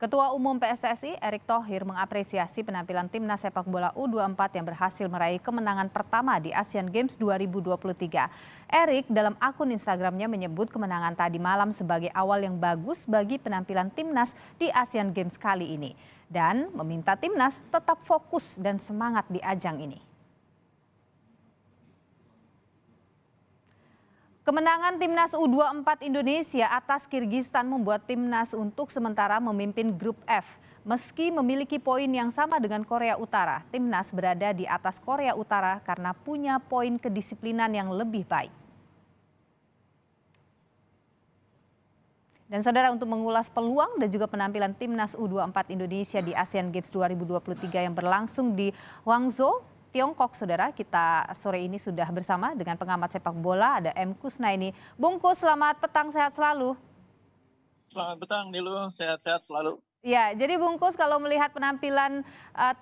Ketua Umum PSSI Erick Thohir mengapresiasi penampilan timnas sepak bola U24 yang berhasil meraih kemenangan pertama di Asian Games 2023. Erick dalam akun Instagramnya menyebut kemenangan tadi malam sebagai awal yang bagus bagi penampilan timnas di Asian Games kali ini. Dan meminta timnas tetap fokus dan semangat di ajang ini. Kemenangan timnas U24 Indonesia atas Kirgistan membuat timnas untuk sementara memimpin grup F. Meski memiliki poin yang sama dengan Korea Utara, timnas berada di atas Korea Utara karena punya poin kedisiplinan yang lebih baik. Dan saudara, untuk mengulas peluang dan juga penampilan timnas U24 Indonesia di Asian Games 2023 yang berlangsung di Hangzhou, Tiongkok, saudara, kita sore ini sudah bersama dengan pengamat sepak bola, ada M. Kusnaini. Bung Kus, selamat petang, sehat selalu. Selamat petang, Nilu, sehat-sehat selalu. Ya, jadi Bung Kus, kalau melihat penampilan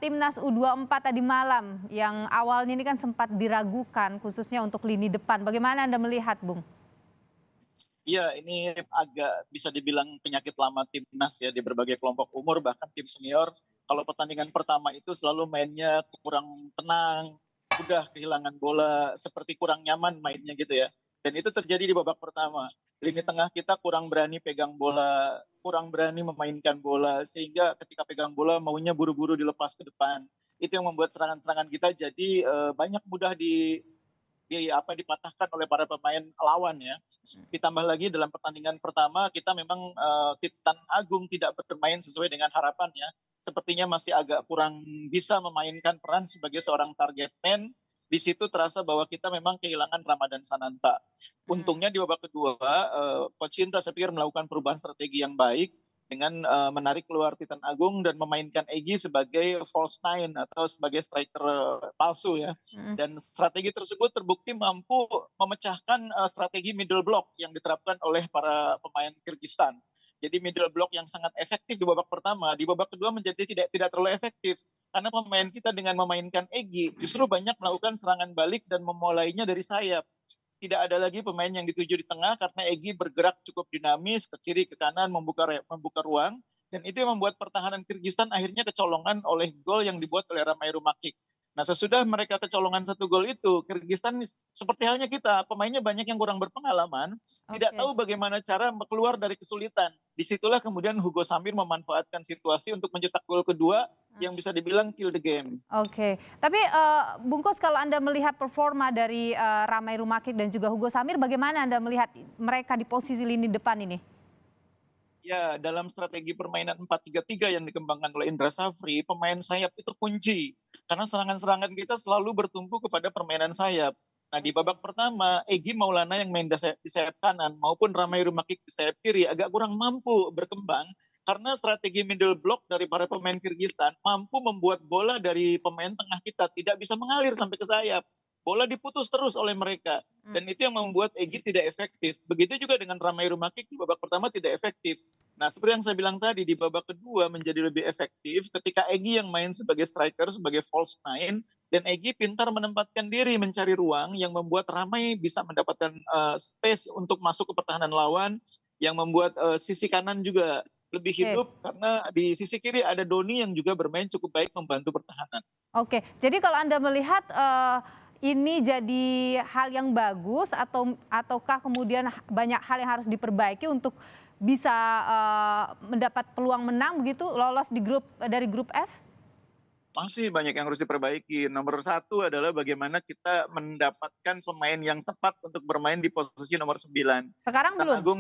timnas U24 tadi malam, yang awalnya ini kan sempat diragukan, khususnya untuk lini depan. Bagaimana Anda melihat, Bung? Iya, ini agak bisa dibilang penyakit lama timnas ya, di berbagai kelompok umur, bahkan tim senior. Kalau pertandingan pertama itu selalu mainnya kurang tenang, udah kehilangan bola, seperti kurang nyaman mainnya gitu ya. Dan itu terjadi di babak pertama. Lini tengah kita kurang berani pegang bola, kurang berani memainkan bola, sehingga ketika pegang bola maunya buru-buru dilepas ke depan. Itu yang membuat serangan-serangan kita jadi banyak mudah dipatahkan oleh para pemain lawan ya. Ditambah lagi dalam pertandingan pertama kita memang Titan Agung tidak bermain sesuai dengan harapannya. Sepertinya masih agak kurang bisa memainkan peran sebagai seorang target man. Di situ terasa bahwa kita memang kehilangan Ramadan Sananta. Untungnya di babak kedua, Coach Indra saya pikir melakukan perubahan strategi yang baik dengan menarik keluar Titan Agung dan memainkan Egy sebagai false nine atau sebagai striker palsu ya. Dan strategi tersebut terbukti mampu memecahkan strategi middle block yang diterapkan oleh para pemain Kirgistan. Jadi middle block yang sangat efektif di babak pertama, di babak kedua menjadi tidak terlalu efektif. Karena pemain kita dengan memainkan Egy justru banyak melakukan serangan balik dan memulainya dari sayap. Tidak ada lagi pemain yang dituju di tengah karena Egy bergerak cukup dinamis ke kiri ke kanan membuka ruang, dan itu yang membuat pertahanan Kirgistan akhirnya kecolongan oleh gol yang dibuat oleh Ramai Rumakik. Nah, sesudah mereka kecolongan satu gol itu, Kirgistan seperti halnya kita, pemainnya banyak yang kurang berpengalaman, tidak tahu bagaimana cara keluar dari kesulitan. Disitulah kemudian Hugo Samir memanfaatkan situasi untuk mencetak gol kedua yang bisa dibilang kill the game. Oke, tapi Bung Kus, kalau Anda melihat performa dari Ramai Rumakik dan juga Hugo Samir, bagaimana Anda melihat mereka di posisi lini depan ini? Ya, dalam strategi permainan 4-3-3 yang dikembangkan oleh Indra Safri, pemain sayap itu kunci. Karena serangan-serangan kita selalu bertumpu kepada permainan sayap. Nah, di babak pertama, Egy Maulana yang main di sayap kanan maupun Ramai Rumakik di sayap kiri agak kurang mampu berkembang karena strategi middle block dari para pemain Kirgistan mampu membuat bola dari pemain tengah kita tidak bisa mengalir sampai ke sayap. Bola diputus terus oleh mereka. Dan itu yang membuat Egy tidak efektif. Begitu juga dengan Ramai Rumakik di babak pertama tidak efektif. Nah, seperti yang saya bilang tadi, di babak kedua menjadi lebih efektif ketika Egy yang main sebagai striker, sebagai false nine, dan Egy pintar menempatkan diri mencari ruang yang membuat Ramai bisa mendapatkan space untuk masuk ke pertahanan lawan, yang membuat sisi kanan juga lebih hidup karena di sisi kiri ada Doni yang juga bermain cukup baik membantu pertahanan. Oke, jadi kalau Anda melihat ini jadi hal yang bagus ataukah kemudian banyak hal yang harus diperbaiki untuk bisa mendapat peluang menang begitu, lolos dari grup F? Masih banyak yang harus diperbaiki. Nomor satu adalah bagaimana kita mendapatkan pemain yang tepat untuk bermain di posisi nomor 9. Sekarang Titan belum? Agung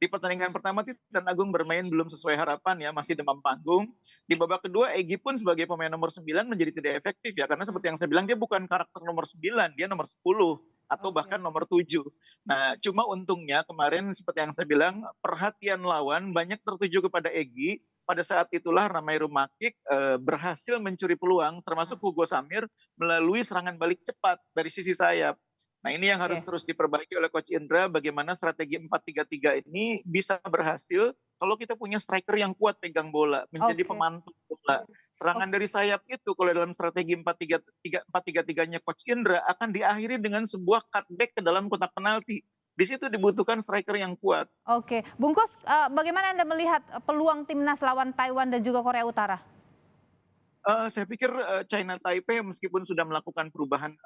di pertandingan pertama Titan Agung bermain belum sesuai harapan ya, masih demam panggung. Di babak kedua Egy pun sebagai pemain nomor 9 menjadi tidak efektif ya, karena seperti yang saya bilang dia bukan karakter nomor 9, dia nomor 10 atau bahkan nomor 7. Nah, cuma untungnya kemarin seperti yang saya bilang, perhatian lawan banyak tertuju kepada Egy. Pada saat itulah Ramai Rumakik berhasil mencuri peluang, termasuk Hugo Samir melalui serangan balik cepat dari sisi sayap. Nah, ini yang harus terus diperbaiki oleh Coach Indra, bagaimana strategi 4-3-3 ini bisa berhasil kalau kita punya striker yang kuat pegang bola, menjadi pemantul bola. Serangan dari sayap itu kalau dalam strategi 4-3-3-nya Coach Indra akan diakhiri dengan sebuah cutback ke dalam kotak penalti. Di situ dibutuhkan striker yang kuat. Oke, Bungkus, bagaimana Anda melihat peluang timnas lawan Taiwan dan juga Korea Utara? Saya pikir, China Taipei meskipun sudah melakukan perubahan,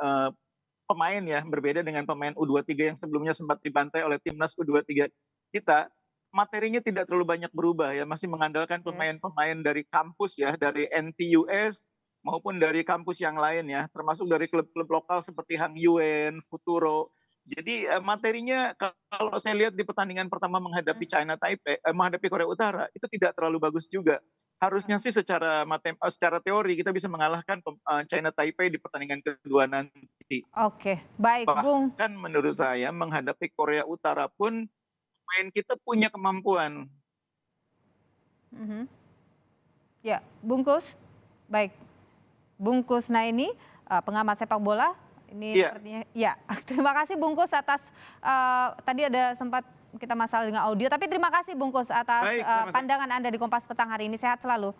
pemain ya, berbeda dengan pemain U23 yang sebelumnya sempat dibantai oleh timnas U23 kita, materinya tidak terlalu banyak berubah ya, masih mengandalkan Oke. pemain-pemain dari kampus ya, dari NTUS maupun dari kampus yang lain ya, termasuk dari klub-klub lokal seperti Hang Yuen, Futuro. Jadi, materinya kalau saya lihat di pertandingan pertama menghadapi menghadapi Korea Utara, itu tidak terlalu bagus juga. Harusnya sih secara teori kita bisa mengalahkan China Taipei di pertandingan kedua nanti. Oke, baik Bung. Bahkan menurut saya menghadapi Korea Utara pun pemain kita punya kemampuan. Mhm. Ya, Bungkus. Baik. Bungkus Naini, pengamat sepak bola. Ini Iya, sepertinya ya. Terima kasih Bungkus atas tadi ada sempat kita masalah dengan audio, tapi terima kasih Bungkus atas baik, sama-sama. pandangan Anda di Kompas Petang hari ini. Sehat selalu.